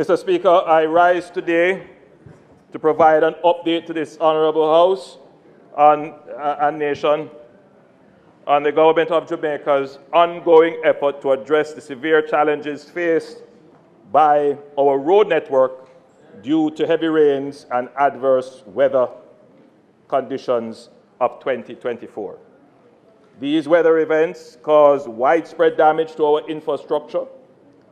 Mr. Speaker, I rise today to provide an update to this Honourable House and nation on the Government of Jamaica's ongoing effort to address the severe challenges faced by our road network due to heavy rains and adverse weather conditions of 2024. These weather events caused widespread damage to our infrastructure,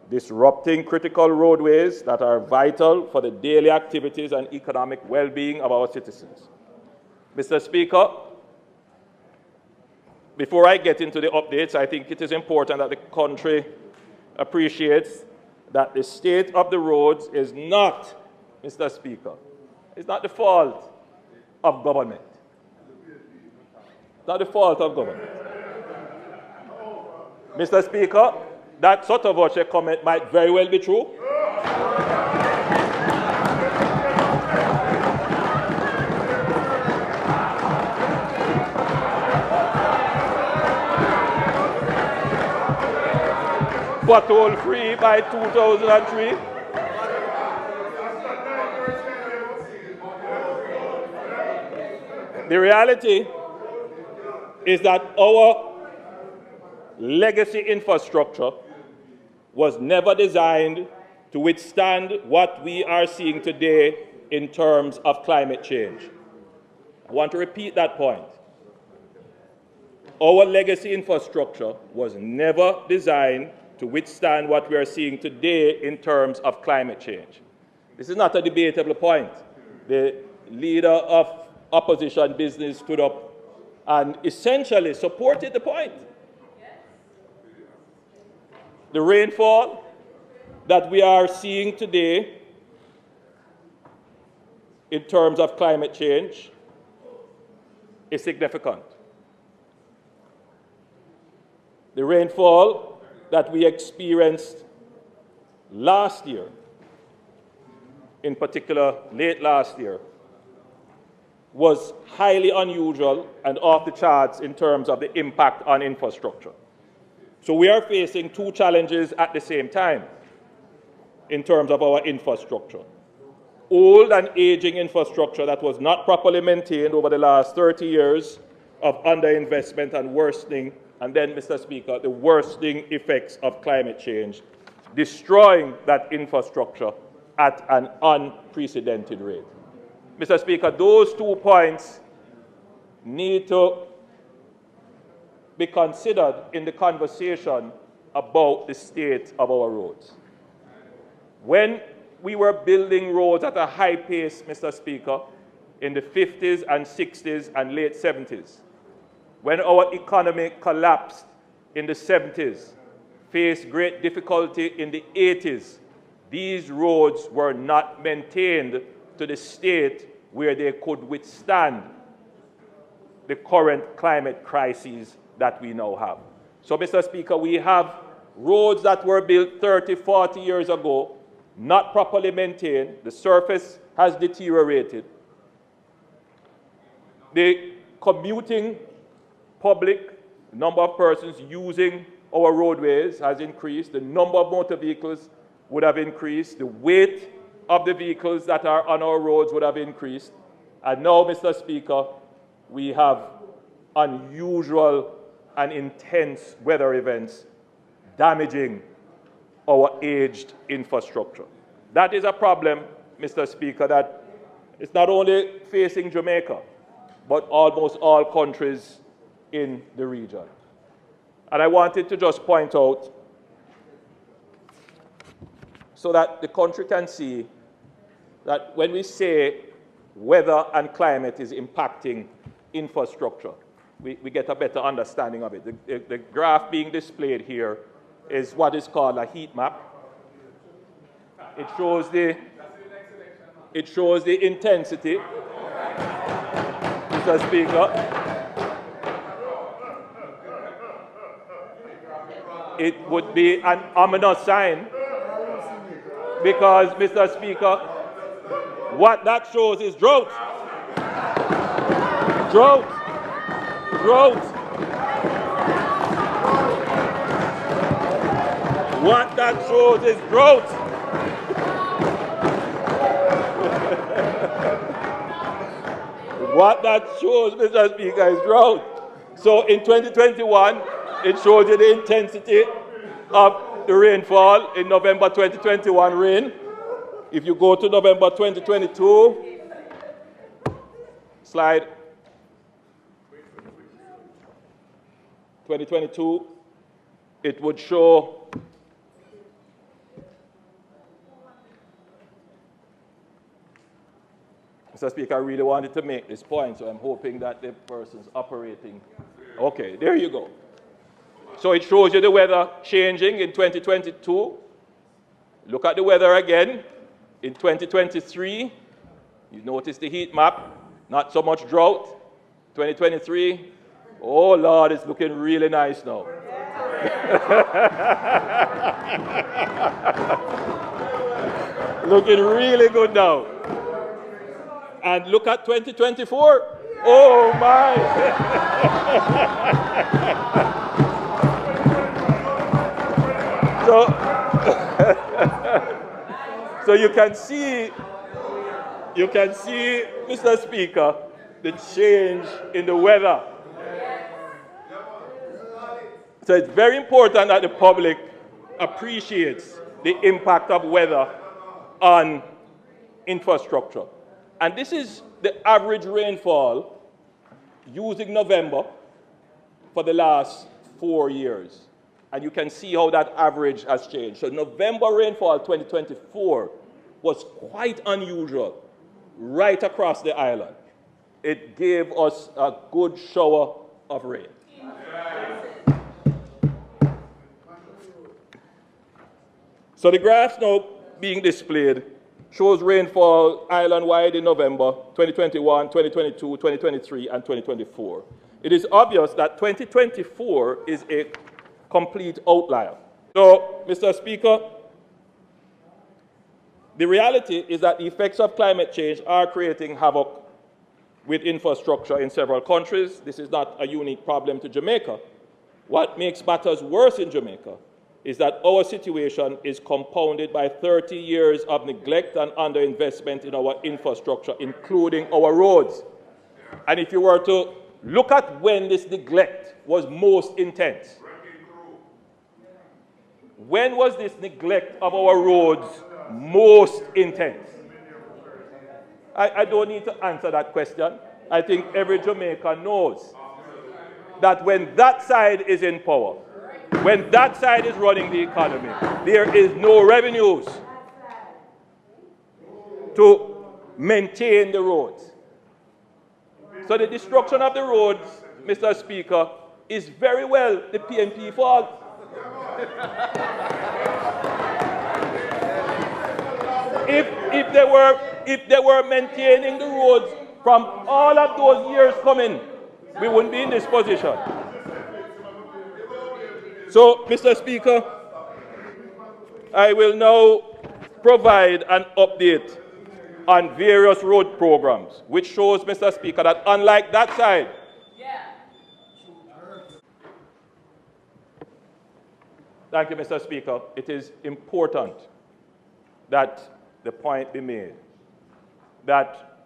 disrupting critical roadways that are vital for the daily activities and economic well-being of our citizens. Mr. Speaker, before I get into the updates, I think it is important that the country appreciates that the state of the roads is not, Mr. Speaker, it's not the fault of government. It's not the fault of government. Mr. Speaker, that sort of a comment might very well be true. Pothole free by 2003. The reality is that our legacy infrastructure was never designed to withstand what we are seeing today in terms of climate change. I want to repeat that point. Our legacy infrastructure was never designed to withstand what we are seeing today in terms of climate change. This is not a debatable point. The leader of opposition business stood up and essentially supported the point. The rainfall that we are seeing today in terms of climate change is significant. The rainfall that we experienced last year, in particular late last year, was highly unusual and off the charts in terms of the impact on infrastructure. So we are facing two challenges at the same time in terms of our infrastructure. Old and aging infrastructure that was not properly maintained over the last 30 years of underinvestment and worsening, and then, Mr. Speaker, the worsening effects of climate change, destroying that infrastructure at an unprecedented rate. Mr. Speaker, those 2 points need to be considered in the conversation about the state of our roads. When we were building roads at a high pace, Mr. Speaker, in the 50s and 60s and late 70s, when our economy collapsed in the 70s, faced great difficulty in the 80s, these roads were not maintained to the state where they could withstand the current climate crises that we now have. So, Mr. Speaker, we have roads that were built 30, 40 years ago, not properly maintained. The surface has deteriorated. The commuting public, number of persons using our roadways has increased. The number of motor vehicles would have increased. The weight of the vehicles that are on our roads would have increased. And now, Mr. Speaker, we have unusual and intense weather events damaging our aged infrastructure. That is a problem, Mr. Speaker, that is not only facing Jamaica, but almost all countries in the region. And I wanted to just point out, so that the country can see that when we say weather and climate is impacting infrastructure, we get a better understanding of it. The graph being displayed here is what is called a heat map. It shows the intensity, Mr. Speaker. It would be an ominous sign because, Mr. Speaker, what that shows is drought. Drought. Drought. What that shows is drought. What that shows, Mr. Speaker, is drought. So in 2021, it shows you the intensity of the rainfall in November 2021 rain. If you go to November 2022, slide 2022, it would show Mr. Speaker, I really wanted to make this point, so I'm hoping that the person's operating. Okay, there you go. So it shows you the weather changing in 2022. Look at the weather again in 2023. You notice the heat map, not so much drought. 2023, oh Lord, it's looking really nice now. Looking really good now. And look at 2024. Oh my! So you can see, Mr. Speaker, the change in the weather. So it's very important that the public appreciates the impact of weather on infrastructure. And this is the average rainfall using November for the last 4 years. And you can see how that average has changed. So November rainfall 2024 was quite unusual right across the island. It gave us a good shower of rain. So the graph now being displayed shows rainfall island-wide in November 2021, 2022, 2023, and 2024. It is obvious that 2024 is a complete outlier. So, Mr. Speaker, the reality is that the effects of climate change are creating havoc with infrastructure in several countries. This is not a unique problem to Jamaica. What makes matters worse in Jamaica is that our situation is compounded by 30 years of neglect and underinvestment in our infrastructure, including our roads. And if you were to look at when this neglect was most intense, when was this neglect of our roads most intense? I don't need to answer that question. I think every Jamaican knows that when that side is in power, when that side is running the economy, there is no revenues to maintain the roads. So the destruction of the roads, Mr. Speaker, is very well the PNP fault. If they were maintaining the roads from all of those years coming, we wouldn't be in this position. So, Mr. Speaker, I will now provide an update on various road programs, which shows, Mr. Speaker, that unlike that side, thank you, Mr. Speaker, it is important that the point be made that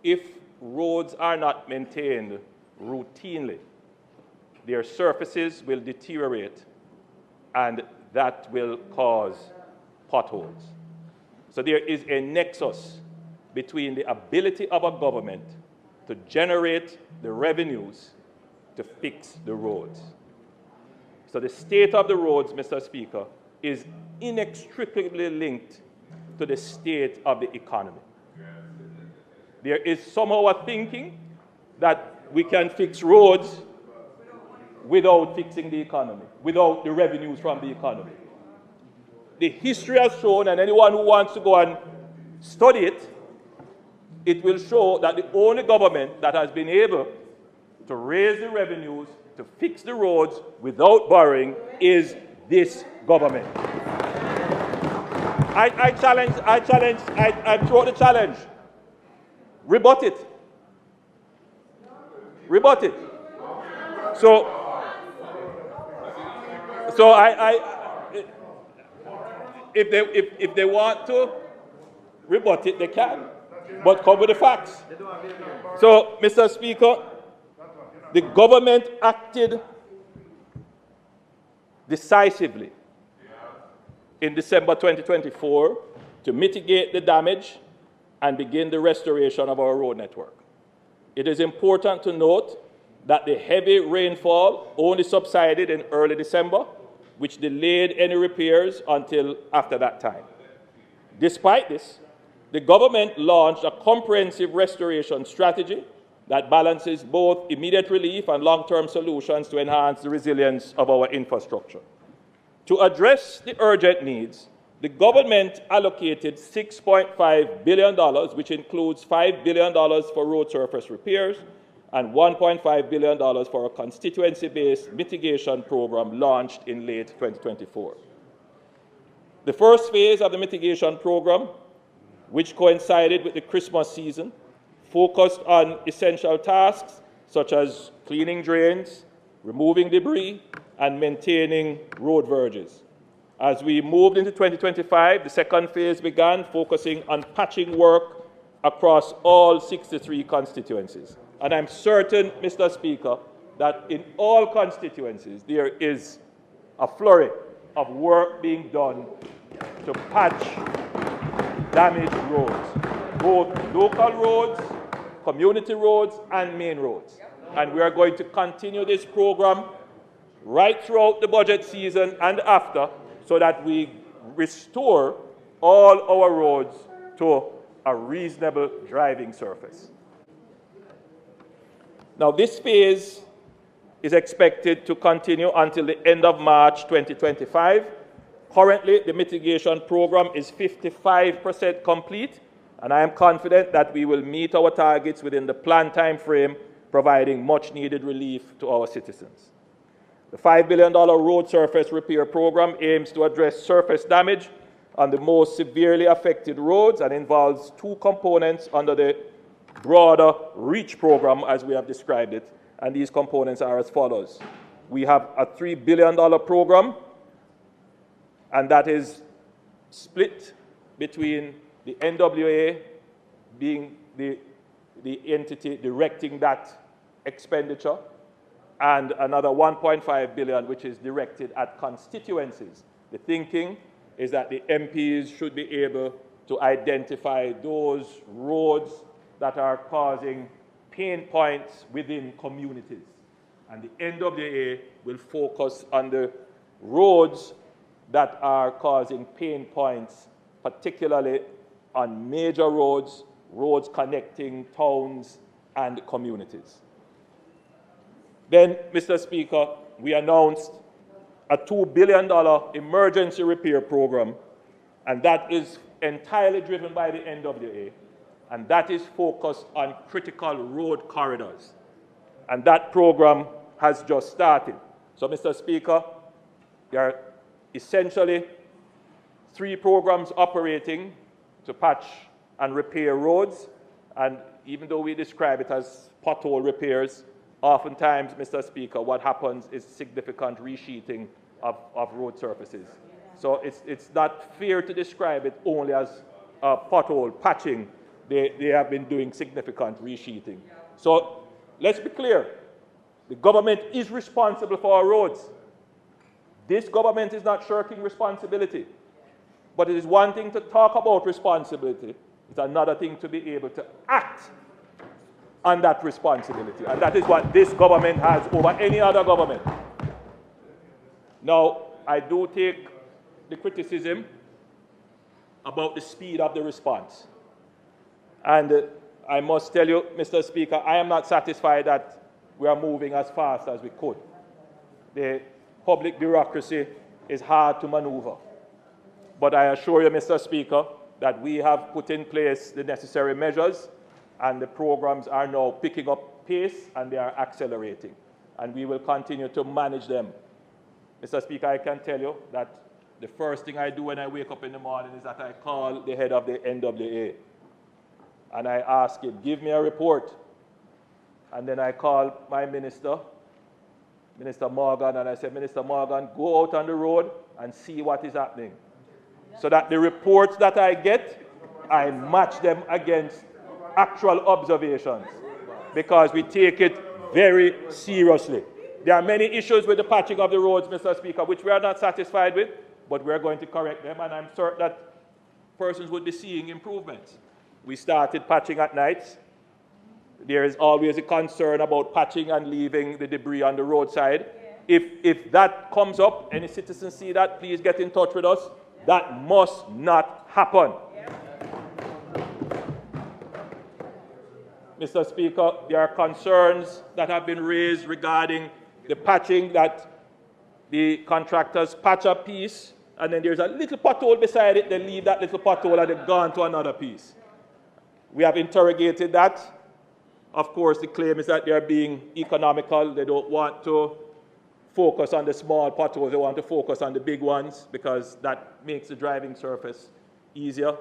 if roads are not maintained routinely, their surfaces will deteriorate, and that will cause potholes. So there is a nexus between the ability of a government to generate the revenues to fix the roads. So the state of the roads, Mr. Speaker, is inextricably linked to the state of the economy. There is somehow a thinking that we can fix roads without fixing the economy, without the revenues from the economy. The history has shown, and anyone who wants to go and study it, it will show that the only government that has been able to raise the revenues to fix the roads without borrowing is this government. I throw the challenge. Rebut it. Rebut it. So if they want to rebut it, they can. but come with the facts. So, Mr. Speaker, the government acted decisively in December 2024 to mitigate the damage and begin the restoration of our road network. It is important to note that the heavy rainfall only subsided in early December, which delayed any repairs until after that time. Despite this, the government launched a comprehensive restoration strategy that balances both immediate relief and long-term solutions to enhance the resilience of our infrastructure. To address the urgent needs, the government allocated $6.5 billion, which includes $5 billion for road surface repairs and $1.5 billion for a constituency-based mitigation program launched in late 2024. The first phase of the mitigation program, which coincided with the Christmas season, focused on essential tasks such as cleaning drains, removing debris, and maintaining road verges. As we moved into 2025, the second phase began focusing on patching work across all 63 constituencies. And I'm certain, Mr. Speaker, that in all constituencies there is a flurry of work being done to patch damaged roads, both local roads, community roads, and main roads. And we are going to continue this program right throughout the budget season and after, so that we restore all our roads to a reasonable driving surface. Now, this phase is expected to continue until the end of March 2025. Currently, the mitigation program is 55% complete, and I am confident that we will meet our targets within the planned time frame, providing much-needed relief to our citizens. The $5 billion road surface repair program aims to address surface damage on the most severely affected roads and involves two components under the broader REACH program, as we have described it, and these components are as follows. We have a $3 billion program, and that is split between the NWA being the entity directing that expenditure, and another $1.5 billion, which is directed at constituencies. The thinking is that the MPs should be able to identify those roads that are causing pain points within communities. And the NWA will focus on the roads that are causing pain points, particularly on major roads, roads connecting towns and communities. Then, Mr. Speaker, we announced a $2 billion emergency repair program, and that is entirely driven by the NWA, and that is focused on critical road corridors. And that program has just started. So, Mr. Speaker, there are essentially 3 programs operating to patch and repair roads, and even though we describe it as pothole repairs, oftentimes, Mr. Speaker, what happens is significant resheeting of road surfaces. So it's not fair to describe it only as pothole patching. They have been doing significant resheeting. So let's be clear. The government is responsible for our roads. This government is not shirking responsibility. But it is one thing to talk about responsibility. It's another thing to be able to act on that responsibility. And that is what this government has over any other government. Now, I do take the criticism about the speed of the response. And I must tell you, Mr. Speaker, I am not satisfied that we are moving as fast as we could. The public bureaucracy is hard to maneuver. But I assure you, Mr. Speaker, that we have put in place the necessary measures, and the programs are now picking up pace and they are accelerating. And we will continue to manage them. Mr. Speaker, I can tell you that the first thing I do when I wake up in the morning is that I call the head of the NWA. And I ask him, give me a report. And then I call my minister, Minister Morgan, and I say, Minister Morgan, go out on the road and see what is happening. So that the reports that I get, I match them against actual observations, because we take it very seriously. There are many issues with the patching of the roads, Mr. Speaker, which we are not satisfied with, but we are going to correct them, and I'm certain that persons would be seeing improvements. We started patching at night. There is always a concern about patching and leaving the debris on the roadside. If that comes up, any citizens see that, please get in touch with us. That must not happen. Mr. Speaker, there are concerns that have been raised regarding the patching, that the contractors patch a piece, and then there's a little pothole beside it. They leave that little pothole and they've gone to another piece. We have interrogated that. Of course, the claim is that they are being economical. They don't want to focus on the small potholes. They want to focus on the big ones because that makes the driving surface easier.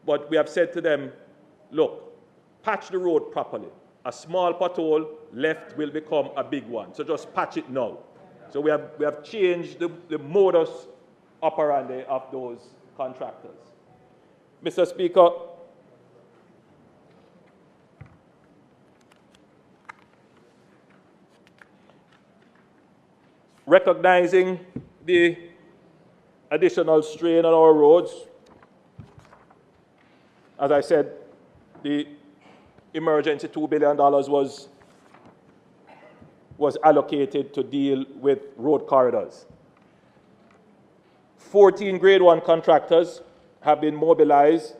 But we have said to them, look, patch the road properly. A small pothole left will become a big one. So just patch it now. So we have changed the modus operandi of those contractors. Mr. Speaker, recognizing the additional strain on our roads, as I said, the emergency $2 billion was allocated to deal with road corridors. 14 Grade 1 contractors have been mobilized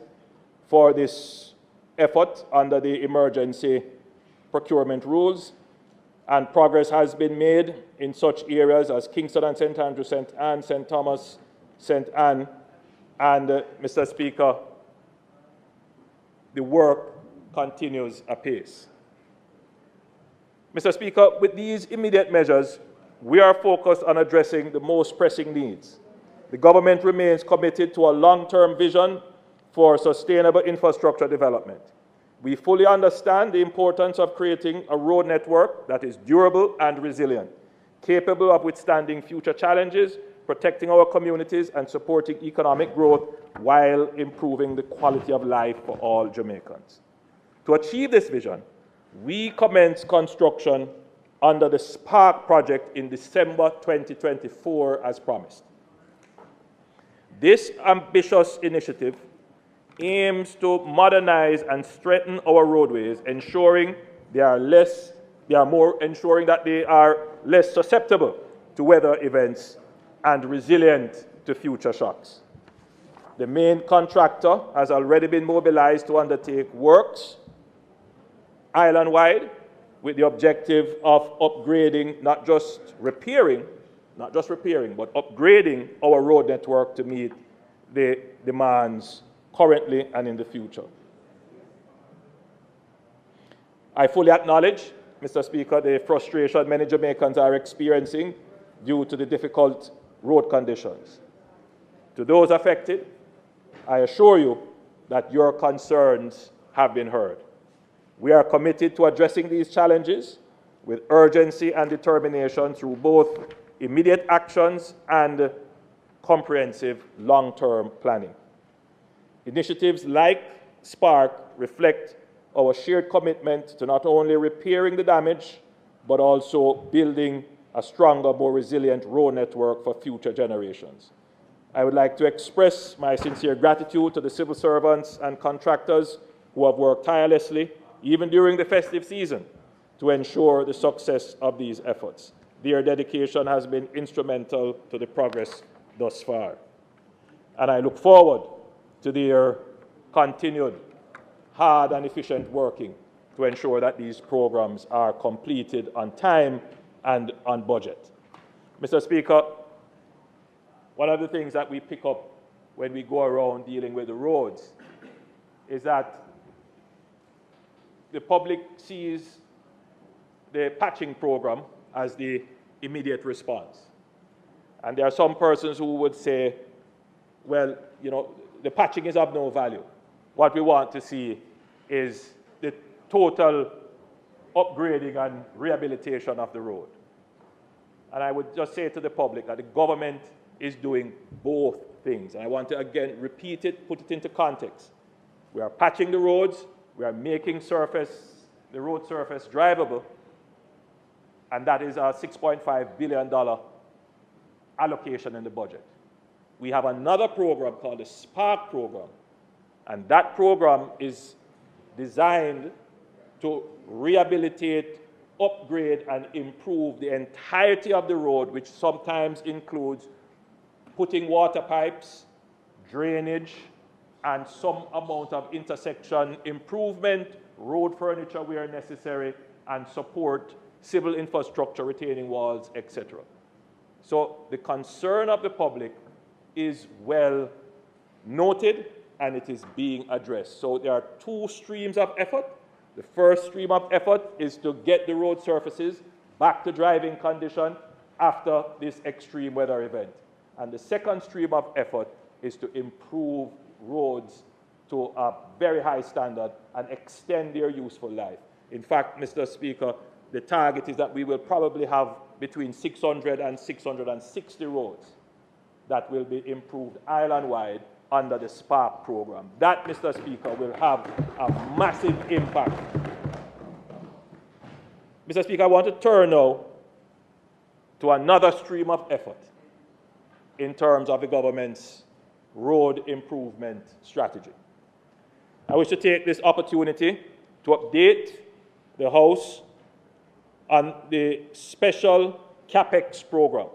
for this effort under the emergency procurement rules, and progress has been made in such areas as Kingston and St. Andrew, St. Anne, St. Thomas, St. Anne, and Mr. Speaker, the work continues apace. Mr. Speaker, with these immediate measures, we are focused on addressing the most pressing needs. The government remains committed to a long-term vision for sustainable infrastructure development. We fully understand the importance of creating a road network that is durable and resilient, capable of withstanding future challenges, protecting our communities, and supporting economic growth while improving the quality of life for all Jamaicans. To achieve this vision, we commenced construction under the Spark project in December 2024 as promised. This ambitious initiative aims to modernize and strengthen our roadways, ensuring that they are less susceptible to weather events and resilient to future shocks. The main contractor has already been mobilized to undertake works island-wide with the objective of upgrading, not just repairing, but upgrading our road network to meet the demands currently and in the future. I fully acknowledge, Mr. Speaker, the frustration many Jamaicans are experiencing due to the difficult road conditions. To those affected, I assure you that your concerns have been heard. We are committed to addressing these challenges with urgency and determination through both immediate actions and comprehensive long-term planning. Initiatives like Spark reflect our shared commitment to not only repairing the damage, but also building a stronger, more resilient road network for future generations. I would like to express my sincere gratitude to the civil servants and contractors who have worked tirelessly, even during the festive season, to ensure the success of these efforts. Their dedication has been instrumental to the progress thus far. And I look forward to their continued hard and efficient working to ensure that these programs are completed on time and on budget. Mr. Speaker, one of the things that we pick up when we go around dealing with the roads is that the public sees the patching program as the immediate response. And there are some persons who would say, well, you know, the patching is of no value. What we want to see is the total upgrading and rehabilitation of the road. And I would just say to the public that the government is doing both things. And I want to again repeat it, put it into context. We are patching the roads, We are making the road surface drivable, and that is a $6.5 billion allocation in the budget. We have another program called the SPARK program, and that program is designed to rehabilitate, upgrade, and improve the entirety of the road, which sometimes includes putting water pipes, drainage, and some amount of intersection improvement, road furniture where necessary, and support civil infrastructure, retaining walls, etc. So the concern of the public is well noted, and it is being addressed. So there are two streams of effort. The first stream of effort is to get the road surfaces back to driving condition after this extreme weather event. And the second stream of effort is to improve roads to a very high standard and extend their useful life. In fact, Mr. Speaker, the target is that we will probably have between 600 and 660 roads that will be improved island-wide under the SPARK program. That, Mr. Speaker, will have a massive impact. Mr. Speaker, I want to turn now to another stream of effort in terms of the government's road improvement strategy. I wish to take this opportunity to update the House on the special CAPEX program.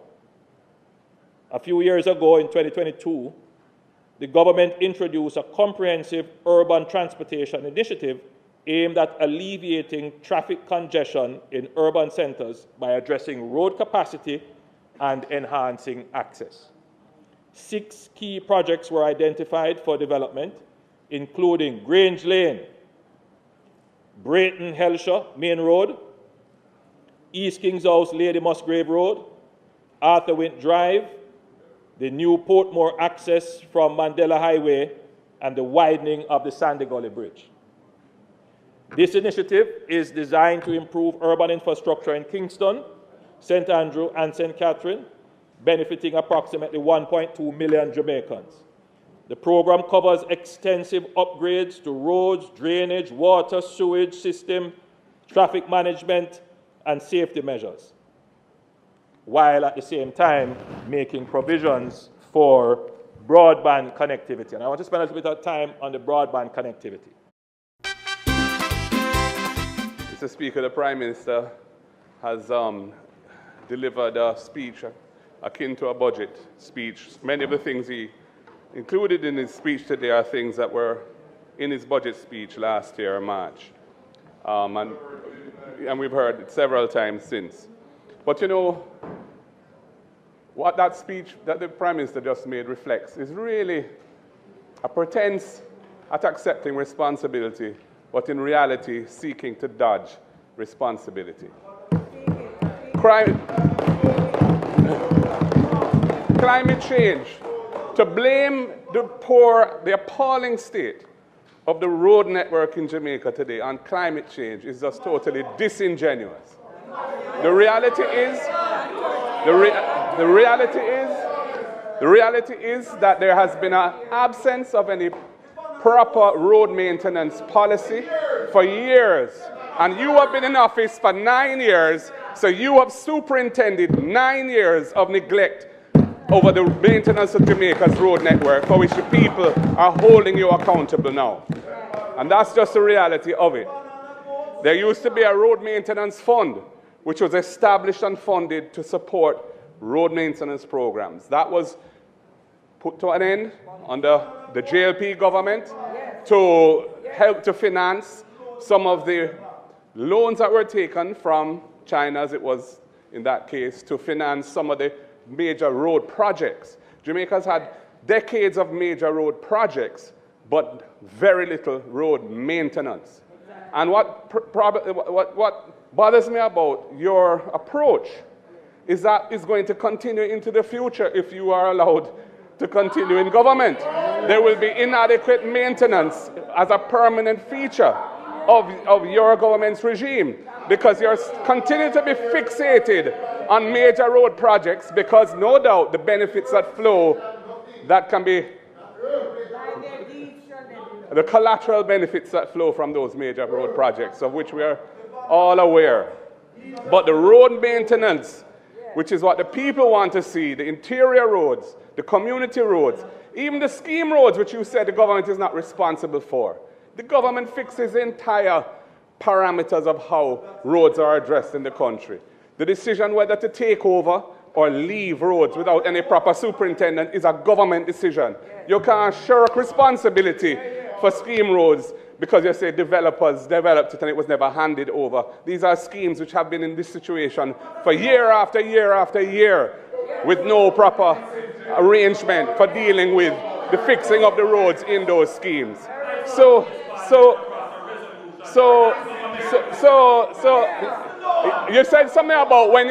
A few years ago, in 2022, the government introduced a comprehensive urban transportation initiative aimed at alleviating traffic congestion in urban centers by addressing road capacity and enhancing access. 6 key projects were identified for development, including Grange Lane, Brayton Helshaw Main Road, East Kings House Lady Musgrave Road, Arthur Wint Drive, the new Portmore access from Mandela Highway, and the widening of the Sandy Gully Bridge. This initiative is designed to improve urban infrastructure in Kingston, St. Andrew, and St. Catherine, benefiting approximately 1.2 million Jamaicans. The program covers extensive upgrades to roads, drainage, water, sewage system, traffic management, and safety measures, while at the same time making provisions for broadband connectivity. And I want to spend a little bit of time on the broadband connectivity. Mr. Speaker, the Prime Minister has delivered a speech akin to a budget speech. Many of the things he included in his speech today are things that were in his budget speech last year in March. And we've heard it several times since. But you know, what that speech that the Prime Minister just made reflects is really a pretense at accepting responsibility, but in reality seeking to dodge responsibility. Climate change. To blame the poor, the appalling state of the road network in Jamaica today on climate change is just totally disingenuous. The reality is that there has been an absence of any proper road maintenance policy for years. And you have been in office for 9 years, so you have superintended 9 years of neglect over the maintenance of Jamaica's road network, for which the people are holding you accountable now. And that's just the reality of it. There used to be a road maintenance fund, which was established and funded to support road maintenance programs. That was put to an end under the JLP government to help to finance some of the loans that were taken from China, as it was in that case, to finance some of the major road projects. Jamaica's had decades of major road projects, but very little road maintenance. And what bothers me about your approach is that it's going to continue into the future if you are allowed to continue in government. There will be inadequate maintenance as a permanent feature of your government's regime, because you're continuing to be fixated on major road projects, because no doubt the benefits that flow that can be the collateral benefits that flow from those major road projects, of which we are all aware. But the road maintenance, which is what the people want to see, the interior roads, the community roads, even the scheme roads, which you said the government is not responsible for. The government fixes the entire parameters of how roads are addressed in the country. The decision whether to take over or leave roads without any proper superintendent is a government decision. You can't shirk responsibility for scheme roads because you say developers developed it and it was never handed over. These are schemes which have been in this situation for year after year after year with no proper arrangement for dealing with the fixing of the roads in those schemes. So you said something about when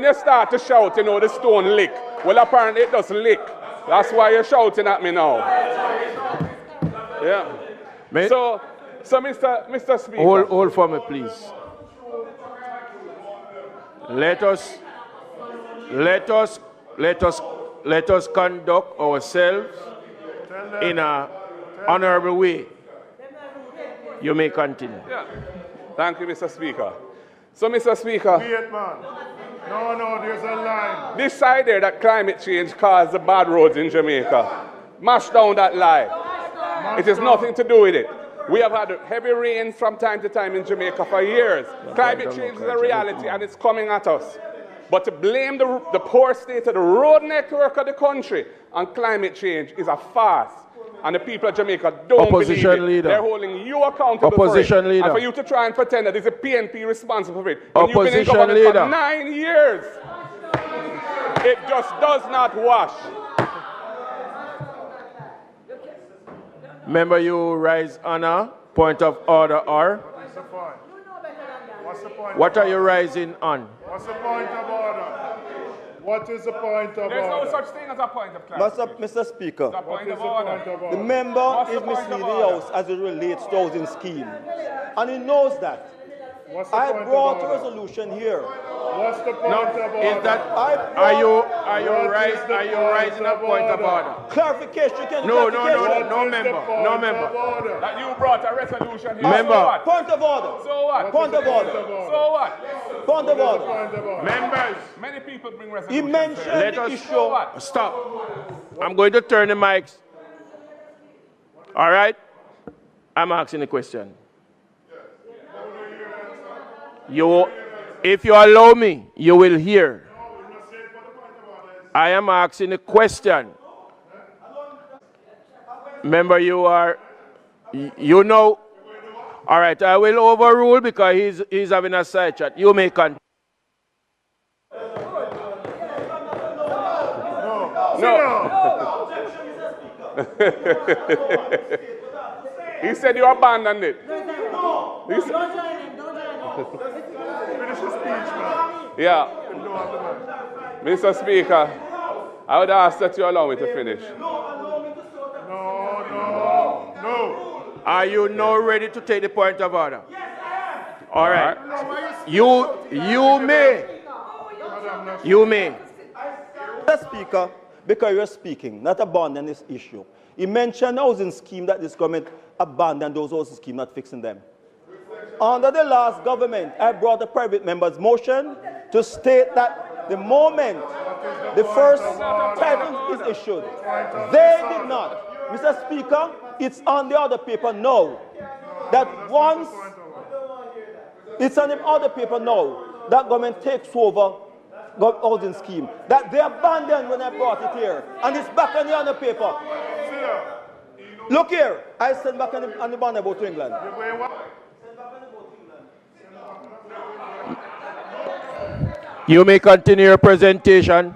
you start to shout, the stone lick. Well, apparently it doesn't lick. That's why you're shouting at me now. Yeah. So Mr. Speaker. Hold for me, please. Let us conduct ourselves in an honorable way. You may continue. Yeah. Thank you, Mr. Speaker. So, Mr. Speaker. Wait, man. No, there's a line. This side there that climate change caused the bad roads in Jamaica. Mash down that lie. It has nothing to do with it. We have had heavy rain from time to time in Jamaica for years. Climate change is a reality and it's coming at us. But to blame the poor state of the road network of the country on climate change is a farce. And the people of Jamaica don't believe it. Leader. They're holding you accountable Opposition for it. leader. And for you to try and pretend that it's a PNP responsible for it. When you've been in Opposition government leader. for 9 years. It just does not wash. Member, you rise on a point of order or? What's the point? What's the point? What are you rising on? What's the point of order? What is the point of There's no order? such thing as a point of clarification. Mr. Speaker, The point of What order. is the point of the order? member is the point of misleading the order? House as it relates to housing scheme. And he knows that. What's the I point brought of a order? resolution here. What's the point No, of order? is that are you rising a point of order? Clarification, you can No, clarification. no member. That you brought a resolution here. Member. So what? Point of order. So what? Point of order. So what? Point of order. Point of order. Members, Many people bring He resolutions. mentioned Let the us- issue. So what? stop. I'm going to turn the mics. All right? I'm asking a question. If you allow me, you will hear. I am asking a question. Remember, you know. All right, I will overrule because he's having a side chat. You may continue. He said you abandoned it. He said- Finish the speech, man. Yeah. No, have the mic. Mr. Speaker, I would ask that you allow me to finish. No. Are you now ready to take the point of order? All right. You may. Mr. Speaker, because you're speaking, not abandon this issue. He mentioned housing scheme that this government abandoned those housing schemes, not fixing them. Under the last government, I brought a private member's motion to state that the moment the first title is issued, they did not. Mr. Speaker, it's on the other paper now. That once it's on the other paper now, that government takes over housing scheme that they abandoned when I brought it here, and it's back on the other paper. Look here, I sent back on the banner about to England. You may continue your presentation.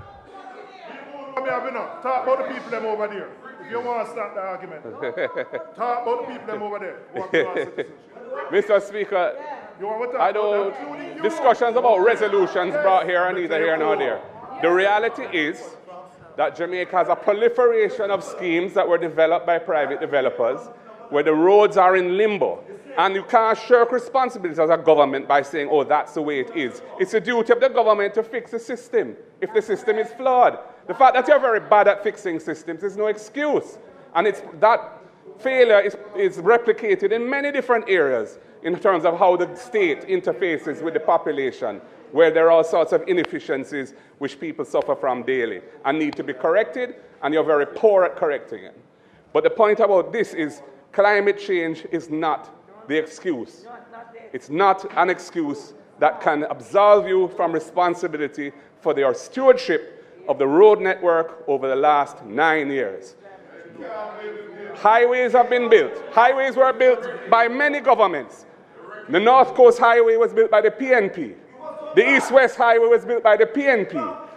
Talk about the people them over there. If you want to start the argument. Talk about the people them over there. Who have to ask citizenship. Mr. Speaker, You want to talk I about don't. that, including you. Discussions about resolutions brought here are neither here nor there. The reality is that Jamaica has a proliferation of schemes that were developed by private developers where the roads are in limbo. And you can't shirk responsibilities as a government by saying, oh, that's the way it is. It's the duty of the government to fix the system if the system is flawed. The fact that you're very bad at fixing systems is no excuse. And it's that failure is replicated in many different areas in terms of how the state interfaces with the population, where there are all sorts of inefficiencies which people suffer from daily and need to be corrected, and you're very poor at correcting it. But the point about this is climate change is not the excuse. It's not an excuse that can absolve you from responsibility for your stewardship of the road network over the last 9 years. Highways have been built. Highways were built by many governments. The North Coast Highway was built by the PNP. The East-West Highway was built by the PNP.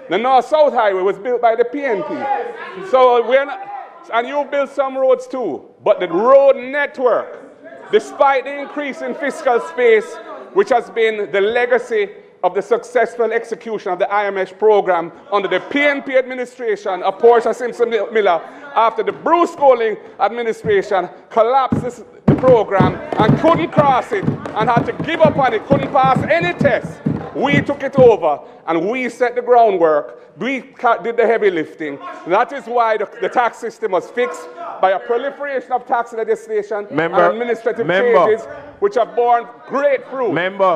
The North-South Highway was built by the PNP. So we're not, and you've built some roads too. But the road network, despite the increase in fiscal space, which has been the legacy of the successful execution of the IMF program under the PNP administration of Portia Simpson Miller, after the Bruce Golding administration collapsed the program and couldn't cross it and had to give up on it, couldn't pass any tests. We took it over and we set the groundwork. We did the heavy lifting. That is why the tax system was fixed by a proliferation of tax legislation and administrative changes which have borne great fruit,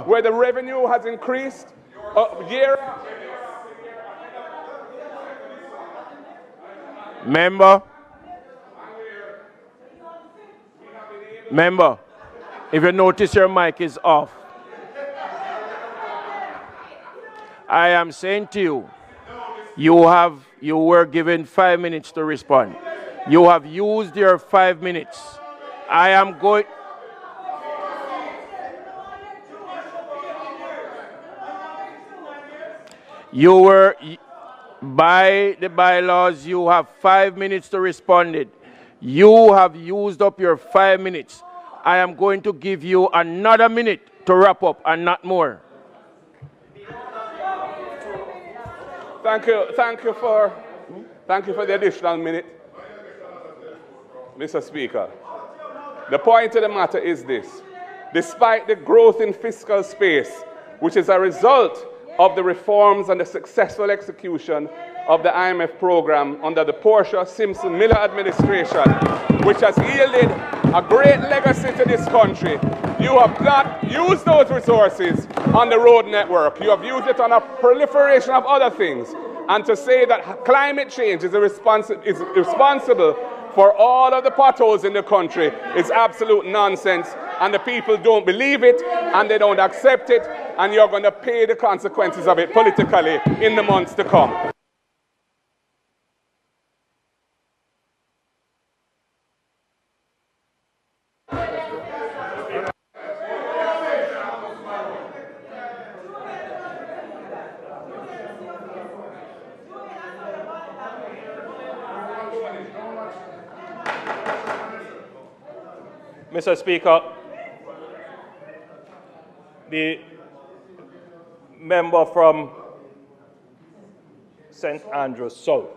where the revenue has increased year after year. Member, if you notice your mic is off. I am saying to you, you were given 5 minutes to respond. You have used your 5 minutes. I am going. You were, by the bylaws, you have 5 minutes to respond it. You have used up your 5 minutes. I am going to give you another minute to wrap up and not more. Thank you for the additional minute, Mr. Speaker. The point of the matter is this. Despite the growth in fiscal space, which is a result of the reforms and the successful execution of the IMF program under the Portia Simpson Miller administration, which has yielded a great legacy to this country, you have not used those resources on the road network. You have used it on a proliferation of other things. And to say that climate change is responsible for all of the potholes in the country is absolute nonsense. And the people don't believe it, and they don't accept it, and you're going to pay the consequences of it politically in the months to come. Mr. Speaker, the member from St. Andrews South,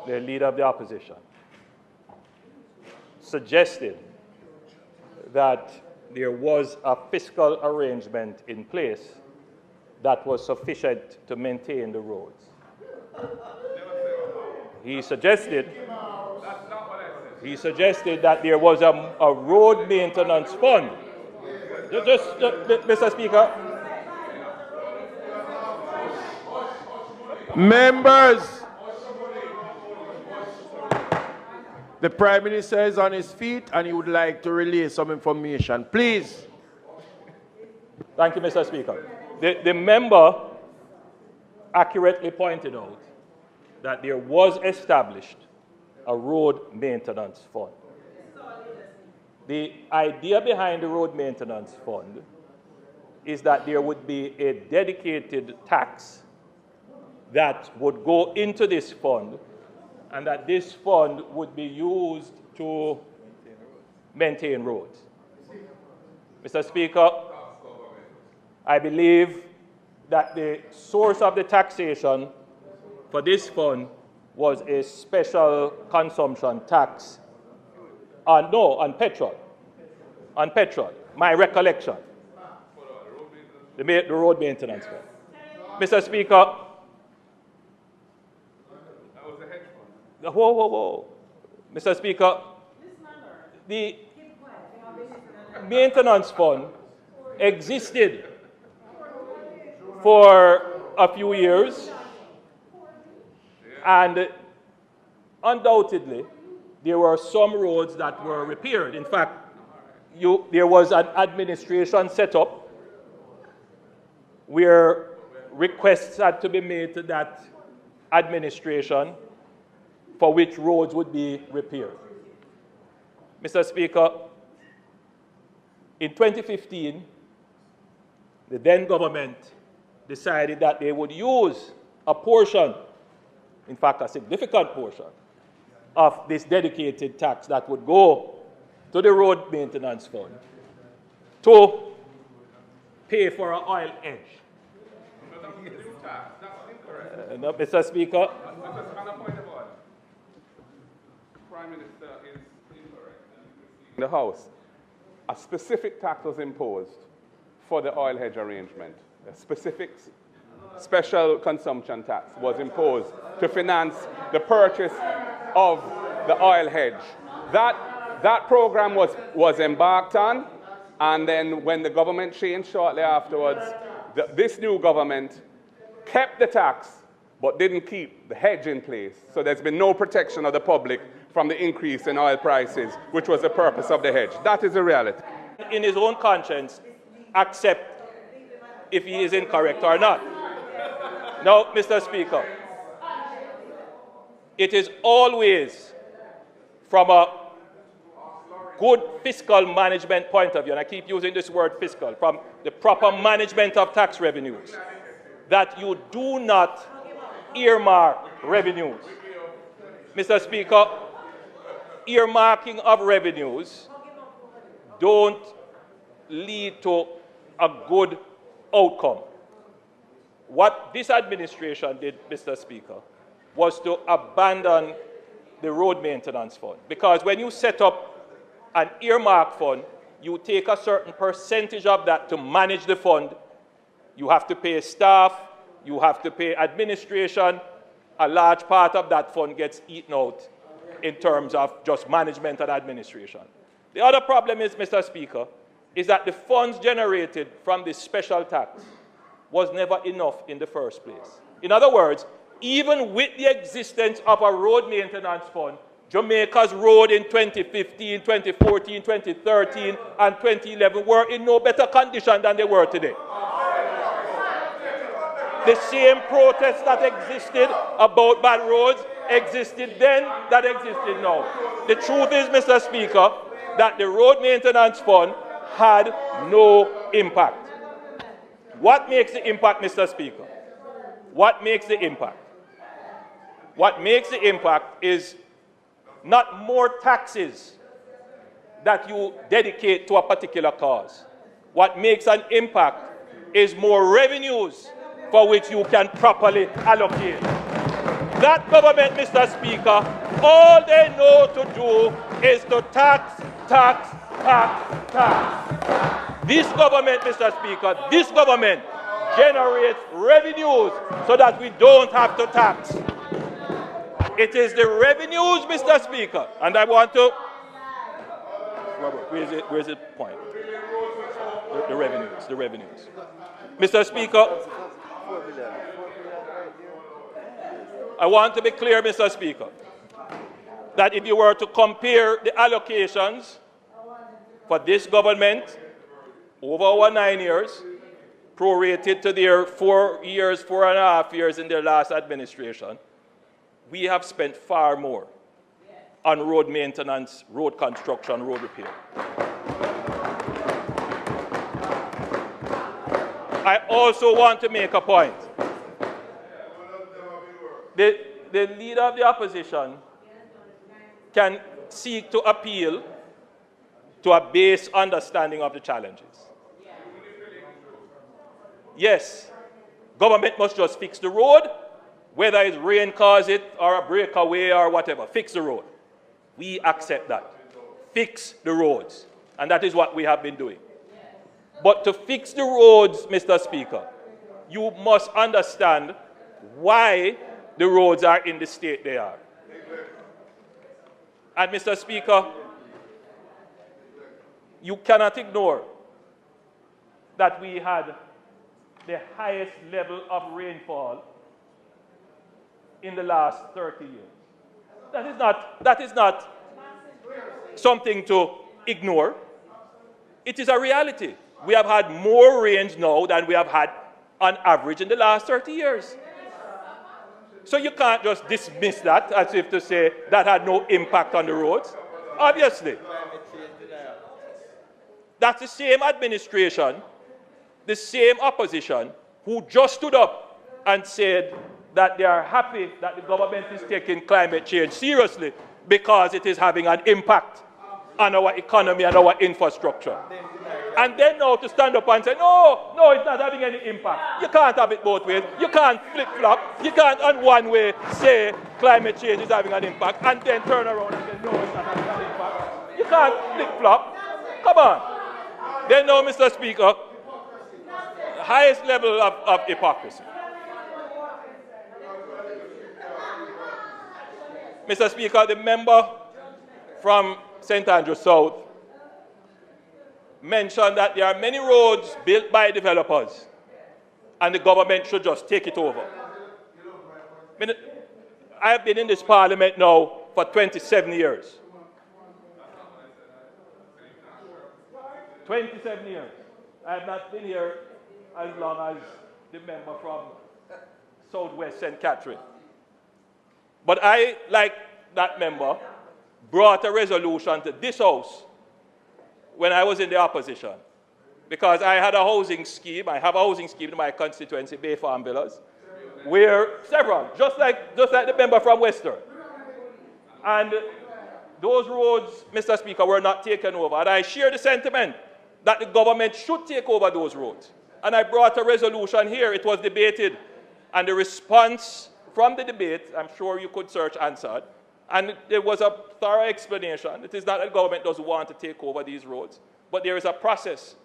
the leader of the opposition, suggested that there was a fiscal arrangement in place that was sufficient to maintain the roads. He suggested that there was a road maintenance fund. Mr. Speaker. Members, the Prime Minister is on his feet and he would like to relay some information. Please. Thank you, Mr. Speaker. The member accurately pointed out that there was established a road maintenance fund. The idea behind the road maintenance fund is that there would be a dedicated tax that would go into this fund, and that this fund would be used to maintain roads. Mr. Speaker, I believe that the source of the taxation for this fund was a special consumption tax on petrol. On petrol, my recollection. The road maintenance fund. Mr. Speaker. That was the hedge fund. Whoa. Mr. Speaker, the maintenance fund existed for a few years, and undoubtedly there were some roads that were repaired. In fact, there was an administration set up where requests had to be made to that administration for which roads would be repaired. Mr. Speaker, in 2015, the then government decided that they would use a portion, in fact a significant portion, of this dedicated tax that would go to the road maintenance fund to pay for an oil edge. No, Mr. Speaker. Prime Minister is incorrect. In the House, a specific tax was imposed for the oil hedge arrangement. A specific special consumption tax was imposed to finance the purchase of the oil hedge. That program was embarked on, and then when the government changed shortly afterwards, this new government kept the tax but didn't keep the hedge in place. So there's been no protection of the public from the increase in oil prices, which was the purpose of the hedge. That is the reality. In his own conscience, accept if he is incorrect or not. Now, Mr. Speaker, it is always from a good fiscal management point of view, and I keep using this word fiscal, from the proper management of tax revenues, that you do not earmark revenues. Mr. Speaker, earmarking of revenues don't lead to a good outcome. What this administration did, Mr. Speaker, was to abandon the road maintenance fund. Because when you set up an earmark fund, you take a certain percentage of that to manage the fund. You have to pay staff, you have to pay administration. A large part of that fund gets eaten out in terms of just management and administration. The other problem is, Mr. Speaker, is that the funds generated from this special tax was never enough in the first place. In other words, even with the existence of a road maintenance fund, Jamaica's road in 2015, 2014, 2013, and 2011 were in no better condition than they were today. The same protests that existed about bad roads existed then that existed now. The truth is, Mr. Speaker, that the road maintenance fund had no impact. What makes the impact, Mr. Speaker? What makes the impact? What makes the impact is not more taxes that you dedicate to a particular cause. What makes an impact is more revenues for which you can properly allocate. That government, Mr. Speaker, all they know to do is to tax, tax, tax, tax. This government, Mr. Speaker, this government generates revenues so that we don't have to tax. It is the revenues, Mr. Speaker, and I want to... Robert, where's the point? The revenues. Mr. Speaker, I want to be clear, Mr. Speaker, that if you were to compare the allocations for this government over our 9 years, prorated to their 4.5 years in their last administration, we have spent far more on road maintenance, road construction, road repair. I also want to make a point. The leader of the opposition can seek to appeal to a base understanding of the challenges. Yes, government must just fix the road, whether it's rain cause it or a breakaway or whatever, fix the road. We accept that. Fix the roads. And that is what we have been doing. But to fix the roads, Mr. Speaker, you must understand why the roads are in the state they are. And Mr. Speaker, you cannot ignore that we had the highest level of rainfall in the last 30 years. That is not something to ignore. It is a reality. We have had more rains now than we have had on average in the last 30 years. So you can't just dismiss that as if to say that had no impact on the roads. Obviously. That's the same administration, the same opposition, who just stood up and said that they are happy that the government is taking climate change seriously because it is having an impact on our economy and our infrastructure. And then now to stand up and say, no, it's not having any impact. You can't have it both ways. You can't flip-flop. You can't on one way say climate change is having an impact and then turn around and say, no, it's not having an impact. You can't flip-flop. Come on. Then now, Mr. Speaker, the highest level of hypocrisy. Mr. Speaker, the member from St. Andrew South mentioned that there are many roads built by developers and the government should just take it over. I have been in this parliament now for 27 years. 27 years. I have not been here as long as the member from Southwest St. Catherine. But I, like that member, brought a resolution to this House when I was in the opposition. Because I had a housing scheme, I have a housing scheme in my constituency, Bay Farm Villas, where several, just like the member from Western. And those roads, Mr. Speaker, were not taken over. And I share the sentiment that the government should take over those roads. And I brought a resolution here. It was debated. And the response from the debate, I'm sure you could search answered, and there was a thorough explanation. It is not that the government doesn't want to take over these roads, but there is a process.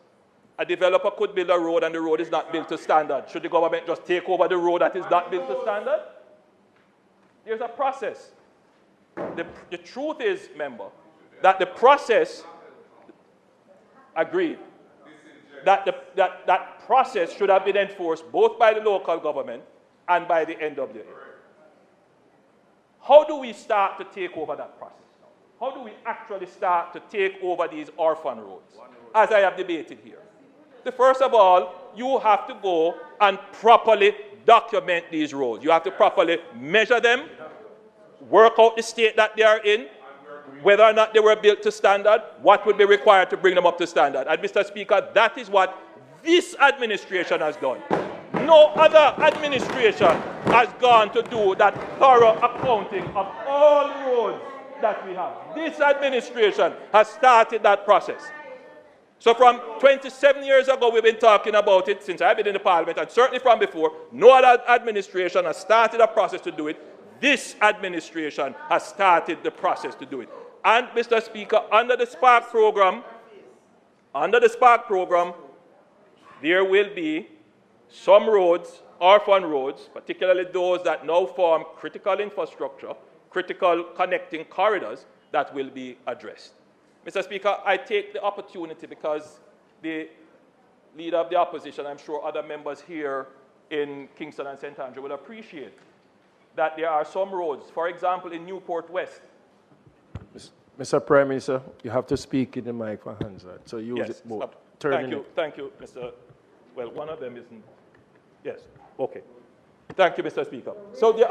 A developer could build a road and the road is not built to standard. Should the government just take over the road that is not built to standard? There's a process. The truth is, member, that the process agreed that that process should have been enforced both by the local government and by the NWA. How do we start to take over that process? How do we actually start to take over these orphan roads, as I have debated here? First of all, you have to go and properly document these roads. You have to properly measure them, work out the state that they are in, whether or not they were built to standard, what would be required to bring them up to standard. And Mr. Speaker, that is what this administration has done. No other administration has gone to do that thorough accounting of all roads that we have. This administration has started that process. So from 27 years ago, we've been talking about it since I've been in the parliament, and certainly from before. No other administration has started a process to do it. This administration has started the process to do it. And, Mr. Speaker, under the Spark program, there will be some roads, orphan roads, particularly those that now form critical infrastructure, critical connecting corridors, that will be addressed. Mr. Speaker, I take the opportunity because the leader of the opposition, I'm sure other members here in Kingston and St. Andrew will appreciate that there are some roads, for example, in Newport West. Mr. Prime Minister, you have to speak in the mic for Hansard, so use yes, it more. Thank you, Mr. Well, one of them isn't. Yes, okay. Thank you, Mr. Speaker. So there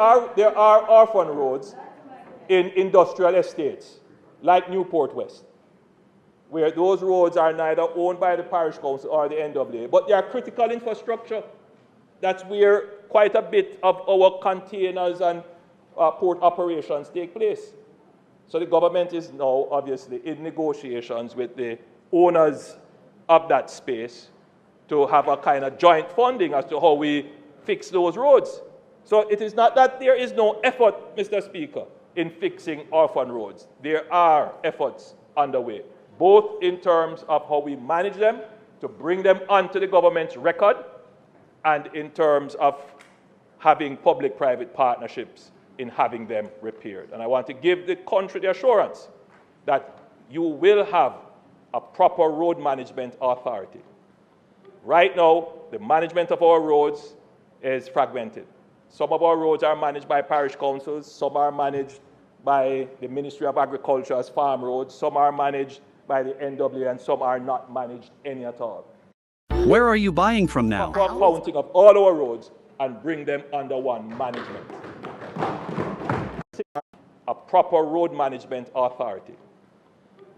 are orphan roads in industrial estates, like Newport West, where those roads are neither owned by the parish council or the NWA, but they are critical infrastructure. That's where quite a bit of our containers and port operations take place. So the government is now obviously in negotiations with the owners of that space to have a kind of joint funding as to how we fix those roads. So it is not that there is no effort, Mr. Speaker, in fixing orphan roads. There are efforts underway, both in terms of how we manage them, to bring them onto the government's record, and in terms of having public-private partnerships in having them repaired. And I want to give the country the assurance that you will have a proper road management authority. Right now, the management of our roads is fragmented. Some of our roads are managed by parish councils, some are managed by the Ministry of Agriculture as farm roads, some are managed by the NWA, and some are not managed any at all. Where are you buying from now? Proper accounting of all our roads and bring them under one management. A proper road management authority.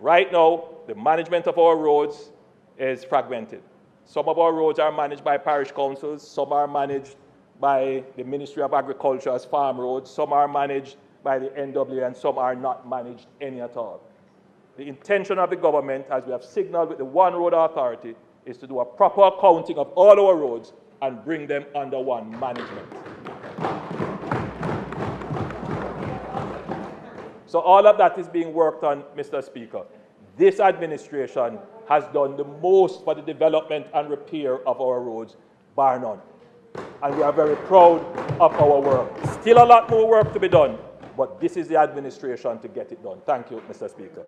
Right now, the management of our roads is fragmented. Some of our roads are managed by parish councils, some are managed by the Ministry of Agriculture as farm roads, some are managed by the NWA, and some are not managed any at all. The intention of the government, as we have signaled with the One Road Authority, is to do a proper accounting of all our roads and bring them under one management. So all of that is being worked on, Mr. Speaker. This administration has done the most for the development and repair of our roads, bar none. And we are very proud of our work. Still a lot more work to be done, but this is the administration to get it done. Thank you, Mr. Speaker.